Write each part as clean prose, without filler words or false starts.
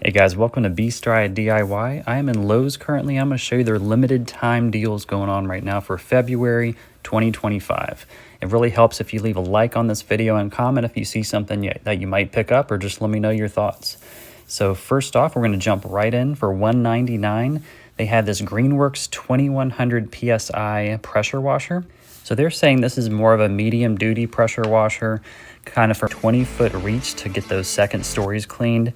Hey guys, welcome to Beastry DIY. I am in Lowe's currently. I'm going to show you their limited time deals going on right now for February 2025. It really helps if you leave a like on this video and comment if you see something that you might pick up, or just let me know your thoughts. So first off, we're going to jump right in for $199. They have this Greenworks 2100 PSI pressure washer. So they're saying this is more of a medium duty pressure washer, kind of for 20-foot reach to get those second stories cleaned.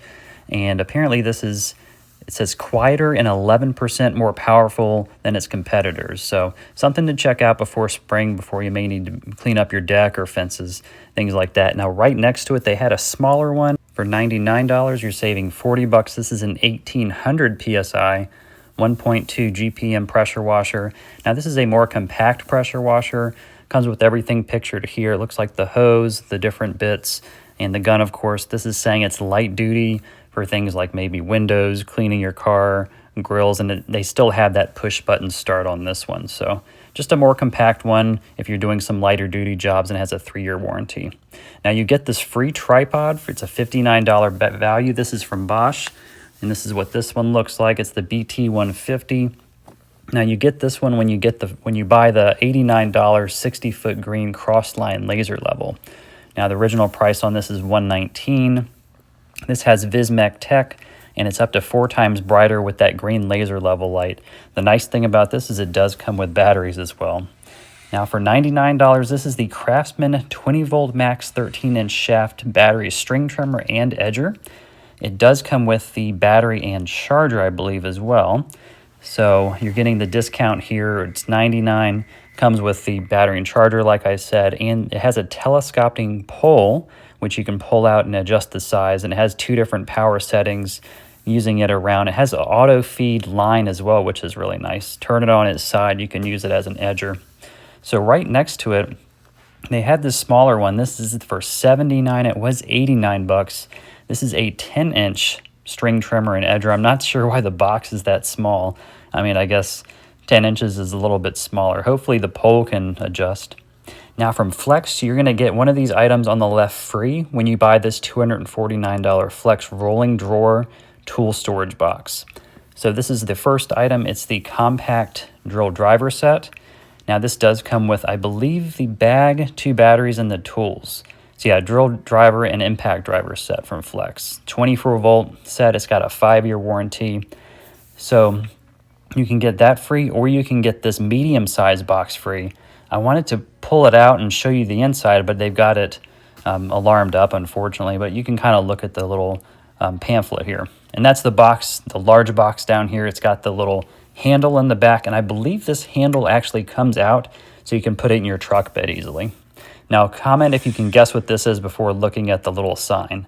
And apparently it says quieter and 11% more powerful than its competitors. So something to check out before spring, before you may need to clean up your deck or fences, things like that. Now right next to it, they had a smaller one for $99. You're saving $40. This is an 1800 PSI, 1.2 GPM pressure washer. Now this is a more compact pressure washer. Comes with everything pictured here. It looks like the hose, the different bits, and the gun, of course. This is saying it's light duty for things like maybe windows, cleaning your car, grills, and they still have that push button start on this one. So just a more compact one if you're doing some lighter duty jobs, and has a 3-year warranty. Now you get this free tripod. It's a $59 value. This is from Bosh, and this is what this one looks like. It's the BT150. Now you get this one when you buy the $89 60-foot green cross-line laser level. Now the original price on this is $119. This has Vismec tech, and it's up to 4 times brighter with that green laser level light. The nice thing about this is it does come with batteries as well. Now for $99, this is the Craftsman 20-volt max 13-inch shaft battery string trimmer and edger. It does come with the battery and charger, I believe, as well. So you're getting the discount here. It's $99. Comes with the battery and charger, like I said, and it has a telescoping pole, which you can pull out and adjust the size, and it has 2 different power settings using it around. It has an auto feed line as well, which is really nice. Turn it on its side, you can use it as an edger. So right next to it, they had this smaller one. This is for $79. It was $89. This is a 10-inch string trimmer and edger. I'm not sure why the box is that small. I mean, I guess 10 inches is a little bit smaller. Hopefully the pole can adjust. Now from Flex, you're going to get one of these items on the left free when you buy this $249 Flex rolling drawer tool storage box. So this is the first item. It's the compact drill driver set. Now this does come with, I believe, the bag, 2 batteries, and the tools. So yeah, drill driver and impact driver set from Flex. 24-volt set. It's got a 5-year warranty. So you can get that free, or you can get this medium-sized box free. I wanted to pull it out and show you the inside, but they've got it alarmed up, unfortunately. But you can kind of look at the little pamphlet here. And that's the box, the large box down here. It's got the little handle in the back, and I believe this handle actually comes out so you can put it in your truck bed easily. Now, comment if you can guess what this is before looking at the little sign.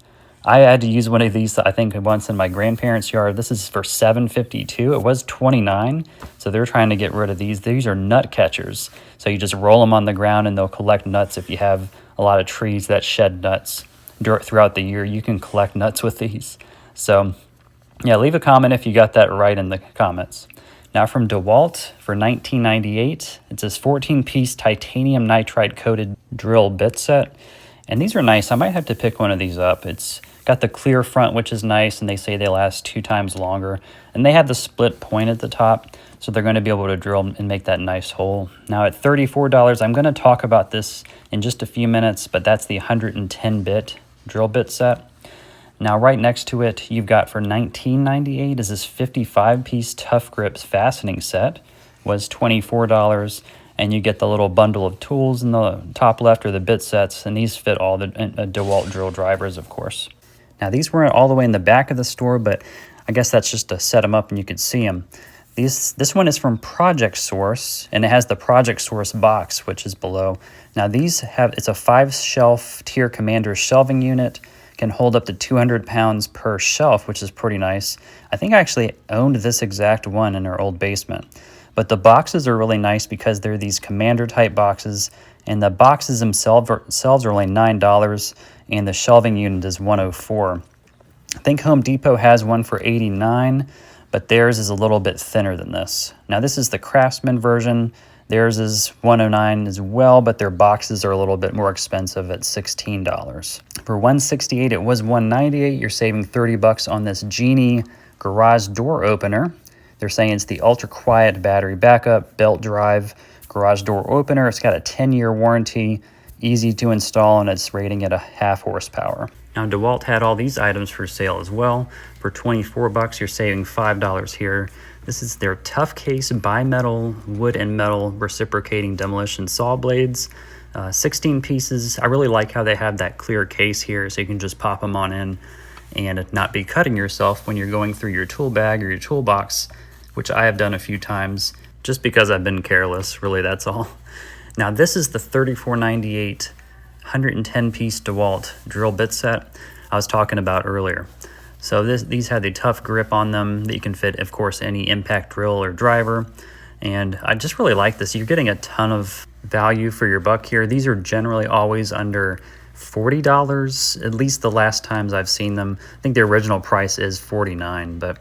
I had to use one of these, I think, once in my grandparents' yard. This is for $7.52. It was $29, so they're trying to get rid of these. These are nut catchers. So you just roll them on the ground, and they'll collect nuts. If you have a lot of trees that shed nuts throughout the year, you can collect nuts with these. So yeah, leave a comment if you got that right in the comments. Now from Dewalt for $19.98, it's this 14-piece titanium nitride coated drill bit set. And these are nice. I might have to pick one of these up. It's got the clear front, which is nice, and they say they last 2 times longer. And they have the split point at the top, so they're going to be able to drill and make that nice hole. Now at $34, I'm going to talk about this in just a few minutes, but that's the 110-bit drill bit set. Now right next to it, you've got for $19.98 is this 55-piece Tough Grips fastening set. Was $24. And you get the little bundle of tools in the top left, or the bit sets, and these fit all the Dewalt drill drivers, of course. Now these weren't all the way in the back of the store, but I guess that's just to set them up and you could see them. This one is from Project Source, and it has the Project Source box, which is below. Now these it's a 5-shelf tier commander shelving unit. Can hold up to 200 pounds per shelf, which is pretty nice. I think I actually owned this exact one in our old basement. But the boxes are really nice because they're these commander type boxes, and the boxes themselves are only $9, and the shelving unit is $104. I think Home Depot has one for $89, but theirs is a little bit thinner than this. Now this is the Craftsman version. Theirs is $109 as well, but their boxes are a little bit more expensive at $16. For $168, it was $198. You're saving $30 on this Genie garage door opener. They're saying it's the ultra quiet battery backup belt drive garage door opener. It's got a 10-year warranty, easy to install, and it's rating at a 0.5 horsepower. Now, Dewalt had all these items for sale as well. For $24, you're saving $5 here. This is their tough case bimetal wood and metal reciprocating demolition saw blades. 16 pieces. I really like how they have that clear case here, so you can just pop them on in and not be cutting yourself when you're going through your tool bag or your toolbox, which I have done a few times just because I've been careless. Really, that's all. Now, this is the $34.98 110-piece Dewalt drill bit set I was talking about earlier. So these have the tough grip on them that you can fit, of course, any impact drill or driver. And I just really like this. You're getting a ton of value for your buck here. These are generally always under $40, at least the last times I've seen them. I think the original price is $49, but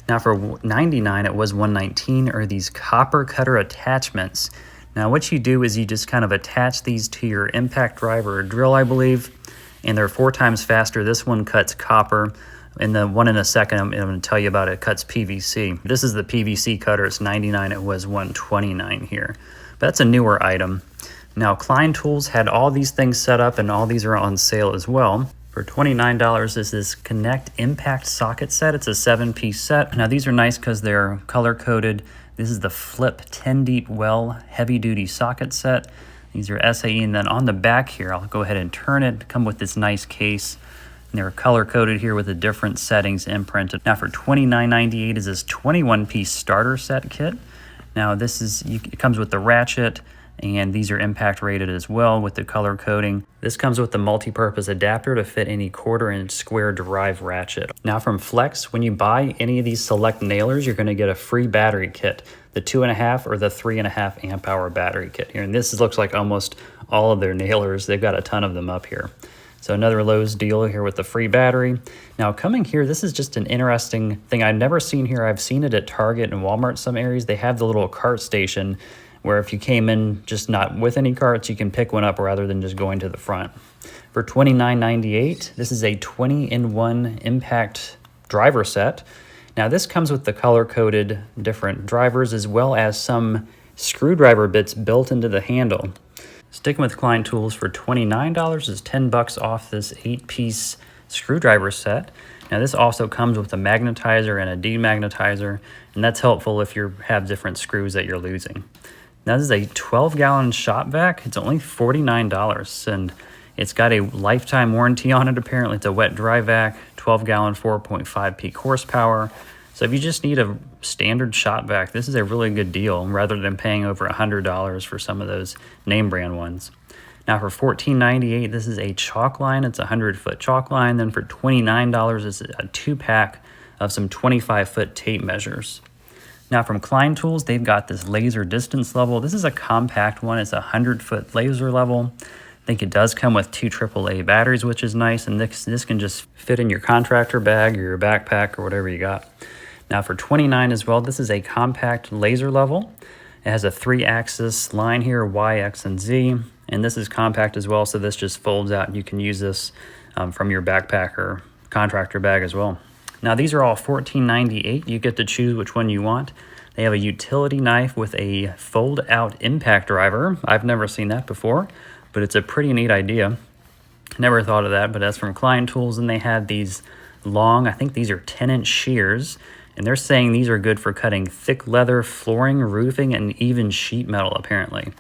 now for $99, it was $119, or these copper cutter attachments. Now what you do is you just kind of attach these to your impact driver or drill, I believe, and they're 4 times faster. This one cuts copper, and the one in a second I'm going to tell you about, it cuts PVC. This is the PVC cutter. It's $99. It was $129 here. But that's a newer item. Now Klein Tools had all these things set up, and all these are on sale as well. For $29 is this Connect Impact Socket Set. It's a 7-piece set. Now these are nice because they're color-coded. This is the Flip 10 Deep Well Heavy Duty Socket Set. These are SAE, and then on the back here, I'll go ahead and turn it, come with this nice case. And they're color-coded here with the different settings imprinted. Now for $29.98 is this 21-piece starter set kit. Now this is, it comes with the ratchet, and these are impact rated as well with the color coding. This comes with the multi-purpose adapter to fit any 1/4-inch square drive ratchet. Now from Flex, when you buy any of these select nailers, you're going to get a free battery kit, the 2.5 or the 3.5 amp hour battery kit here. And this looks like almost all of their nailers. They've got a ton of them up here. So another Lowe's deal here with the free battery. Now coming here, this is just an interesting thing I've never seen here. I've seen it at Target and Walmart some areas. They have the little cart station where if you came in just not with any carts, you can pick one up rather than just going to the front. For $29.98, this is a 20-in-1 impact driver set. Now this comes with the color-coded different drivers as well as some screwdriver bits built into the handle. Sticking with Klein Tools, for $29 is $10 off this 8-piece screwdriver set. Now this also comes with a magnetizer and a demagnetizer, and that's helpful if you have different screws that you're losing. Now this is a 12-gallon shop vac. It's only $49, and it's got a lifetime warranty on it apparently. It's a wet dry vac, 12-gallon, 4.5 peak horsepower. So if you just need a standard shop vac, this is a really good deal rather than paying over $100 for some of those name brand ones. Now for $14.98, this is a chalk line. It's a 100-foot chalk line. Then for $29, it's a 2-pack of some 25-foot tape measures. Now from Klein Tools, they've got this laser distance level. This is a compact one. It's a 100-foot laser level. I think it does come with 2 AAA batteries, which is nice. And this can just fit in your contractor bag or your backpack or whatever you got. Now for $29 as well, this is a compact laser level. It has a 3-axis line here, Y, X, and Z. And this is compact as well, so this just folds out and you can use this from your backpack or contractor bag as well. Now these are all $14.98. You get to choose which one you want. They have a utility knife with a fold-out impact driver. I've never seen that before, but it's a pretty neat idea. Never thought of that, but that's from Klein Tools, and they have these long, I think these are 10-inch shears, and they're saying these are good for cutting thick leather, flooring, roofing, and even sheet metal apparently.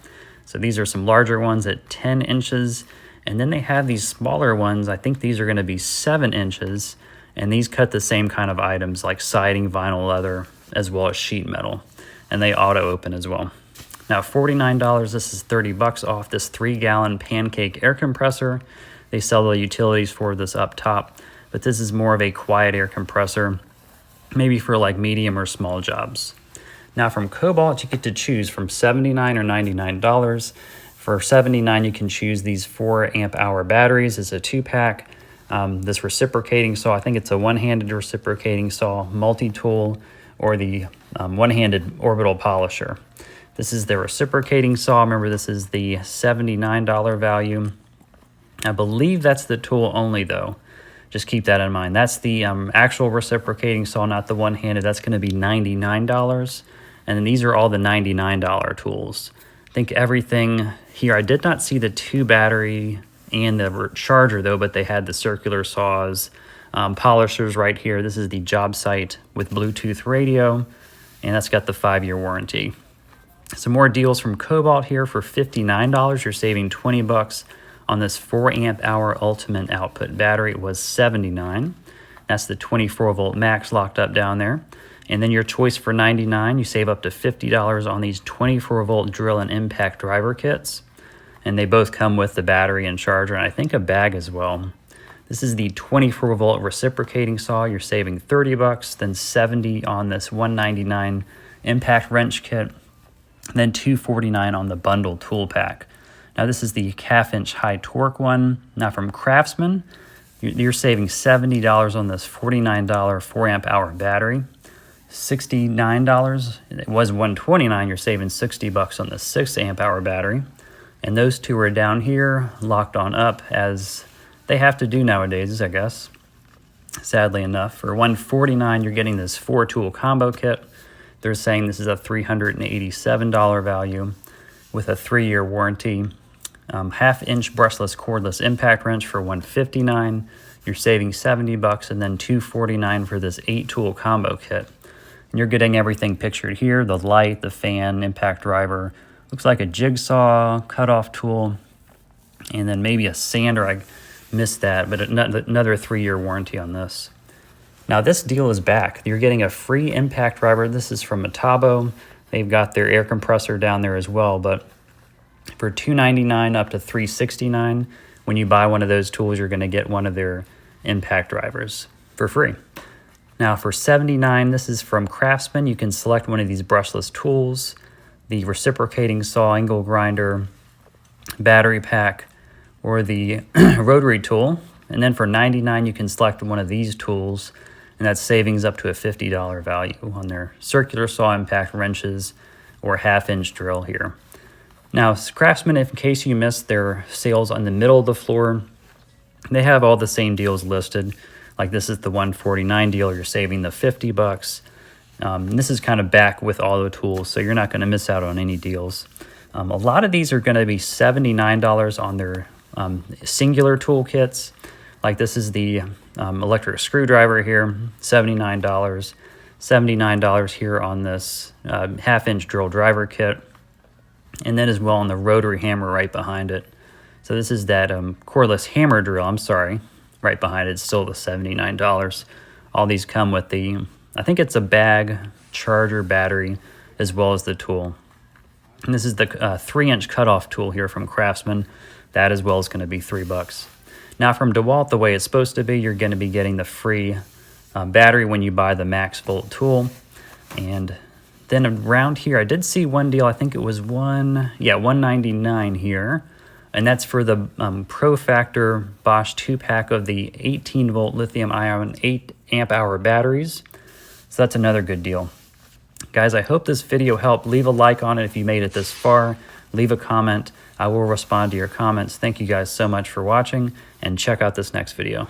So these are some larger ones at 10 inches, and then they have these smaller ones. I think these are going to be 7 inches. And these cut the same kind of items like siding, vinyl leather, as well as sheet metal. And they auto open as well. Now $49, this is $30 off this 3-gallon pancake air compressor. They sell the utilities for this up top, but this is more of a quiet air compressor, maybe for like medium or small jobs. Now from Kobalt, you get to choose from $79 or $99. For $79, you can choose these 4 amp hour batteries. It's a 2-pack. This reciprocating saw, I think it's a one-handed reciprocating saw, multi-tool, or the one-handed orbital polisher. This is the reciprocating saw. Remember, this is the $79 value. I believe that's the tool only though. Just keep that in mind. That's the actual reciprocating saw, not the one-handed. That's going to be $99. And then these are all the $99 tools. I think everything here, I did not see the 2 battery and the charger though, but they had the circular saws, polishers right here. This is the job site with Bluetooth radio, and that's got the 5-year warranty. Some more deals from Kobalt here. For $59, you're saving 20 bucks on this 4 amp hour ultimate output battery. It was $79. That's the 24 volt max locked up down there. And then your choice for $99, you save up to $50 on these 24 volt drill and impact driver kits. And they both come with the battery and charger, and I think a bag as well. This is the 24 volt reciprocating saw. You're saving 30 bucks, then 70 on this $199 impact wrench kit, and then $249 on the bundle tool pack. Now this is the 1/2 inch high torque one. Now from Craftsman, you're saving $70 on this $49 4 amp hour battery. $69, it was $129, you're saving 60 bucks on the 6 amp hour battery. And those two are down here, locked on up, as they have to do nowadays, I guess, sadly enough. For $149, you're getting this 4 tool combo kit. They're saying this is a $387 value with a 3-year warranty. 1/2 inch brushless cordless impact wrench for $159. You're saving 70 bucks, and then $249 for this 8 tool combo kit. And you're getting everything pictured here: the light, the fan, impact driver. Looks like a jigsaw, cutoff tool, and then maybe a sander. I missed that, but another 3-year warranty on this. Now this deal is back. You're getting a free impact driver. This is from Metabo. They've got their air compressor down there as well, but for $299 up to $369, when you buy one of those tools, you're going to get one of their impact drivers for free. Now for $79, this is from Craftsman. You can select one of these brushless tools, the reciprocating saw, angle grinder, battery pack, or the rotary tool. And then for $99, you can select one of these tools, and that's savings up to a $50 value on their circular saw, impact wrenches, or 1/2 inch drill here. Now, Craftsman, in case you missed their sales on the middle of the floor, they have all the same deals listed. Like this is the $149 deal, you're saving the 50 bucks. And this is kind of back with all the tools, so you're not going to miss out on any deals. A lot of these are going to be $79 on their singular tool kits. Like this is the electric screwdriver here, $79. $79 here on this 1/2 inch drill driver kit. And then as well on the rotary hammer right behind it. So this is that cordless hammer drill, I'm sorry, right behind it. It's still the $79. All these come with the, I think it's a bag, charger, battery, as well as the tool. And this is the 3-inch cutoff tool here from Craftsman. That as well is going to be $3. Now from Dewalt, the way it's supposed to be, you're going to be getting the free battery when you buy the max volt tool. And then around here, I did see one deal. I think it was $199 here. And that's for the Pro Factor Bosh 2-pack of the 18 volt lithium ion 8 amp hour batteries. So that's another good deal. Guys, I hope this video helped. Leave a like on it if you made it this far. Leave a comment. I will respond to your comments. Thank you guys so much for watching, and check out this next video.